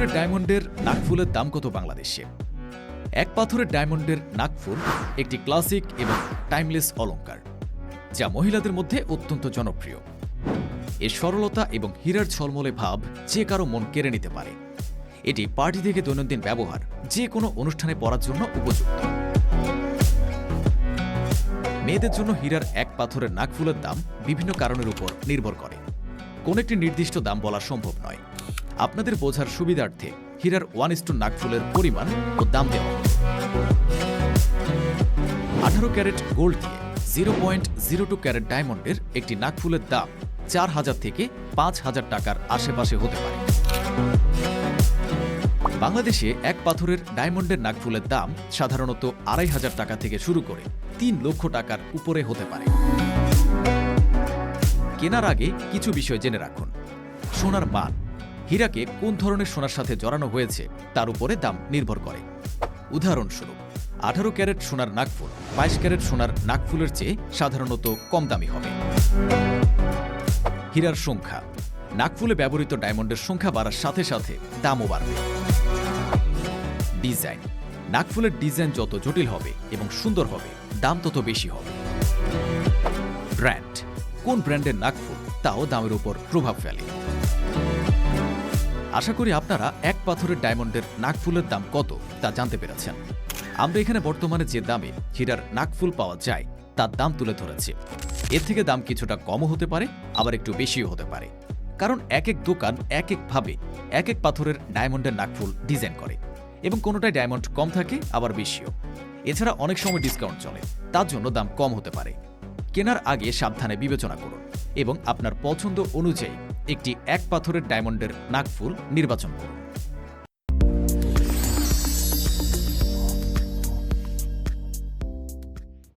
পাথরের ডায়মন্ডের নাকফুলের দাম কত বাংলাদেশে? এক পাথরের ডায়মন্ডের নাকফুল একটি ক্লাসিক এবং টাইমলেস অলংকার, যা মহিলাদের মধ্যে অত্যন্ত জনপ্রিয়। এর সরলতা এবং হীরার ঝলমলে ভাব যে কারো মন কেড়ে নিতে পারে। এটি পার্টি থেকে দৈনন্দিন ব্যবহার যে কোনো অনুষ্ঠানে পরার জন্য উপযুক্ত। মেয়েদের জন্য হীরার এক পাথরের নাকফুলের দাম বিভিন্ন কারণের উপর নির্ভর করে। কোন একটি নির্দিষ্ট দাম বলা সম্ভব নয়। আপনাদের বোঝার সুবিধার্থে হীরার 1:2 নাকফুলের পরিমাণ ও দাম দেওয়া হবে। 18 ক্যারেট গোল্ড দিয়ে 0.02 ক্যারেট ডায়মন্ডের একটি নাকফুলের দাম 4,000 থেকে 5,000 টাকার আশেপাশে হতে পারে। বাংলাদেশে এক পাথরের ডায়মন্ডের নাকফুলের দাম সাধারণত 2,500 টাকা থেকে শুরু করে 3 লক্ষ টাকার উপরে হতে পারে। কেনার আগে কিছু বিষয় জেনে রাখুন। সোনার মান, হীরাকে কোন ধরনের সোনার সাথে জড়ানো হয়েছে তার উপরে দাম নির্ভর করে। উদাহরণস্বরূপ 18 ক্যারেট সোনার নাকফুল 22 ক্যারেট সোনার নাকফুলের চেয়ে সাধারণত কম দামি হবে। হীরার সংখ্যা, নাকফুলে ব্যবহৃত ডায়মন্ডের সংখ্যা বাড়ার সাথে সাথে দামও বাড়বে। ডিজাইন, নাকফুলের ডিজাইন যত জটিল হবে এবং সুন্দর হবে, দাম তত বেশি হবে। ব্র্যান্ড, কোন ব্র্যান্ডের নাকফুল তাও দামের উপর প্রভাব ফেলে। আশা করি আপনারা এক পাথরের ডায়মন্ডের নাকফুলের দাম কত তা জানতে পেরেছেন। আমরা এখানে বর্তমানে যে দামে হীরার নাকফুল পাওয়া যায় তার দাম তুলে ধরেছি। এর থেকে দাম কিছুটা কমও হতে পারে, আবার একটু বেশিও হতে পারে, কারণ এক এক দোকান এক একভাবে এক এক পাথরের ডায়মন্ডের নাকফুল ডিজাইন করে এবং কোনোটায় ডায়মন্ড কম থাকে আবার বেশিও। এছাড়া অনেক সময় ডিসকাউন্ট চলে, তার জন্য দাম কম হতে পারে। কেনার আগে সাবধানে বিবেচনা করুন এবং আপনার পছন্দ অনুযায়ী একটি এক পাথরের ডায়মন্ডের নাকফুল নির্বাচন করুন।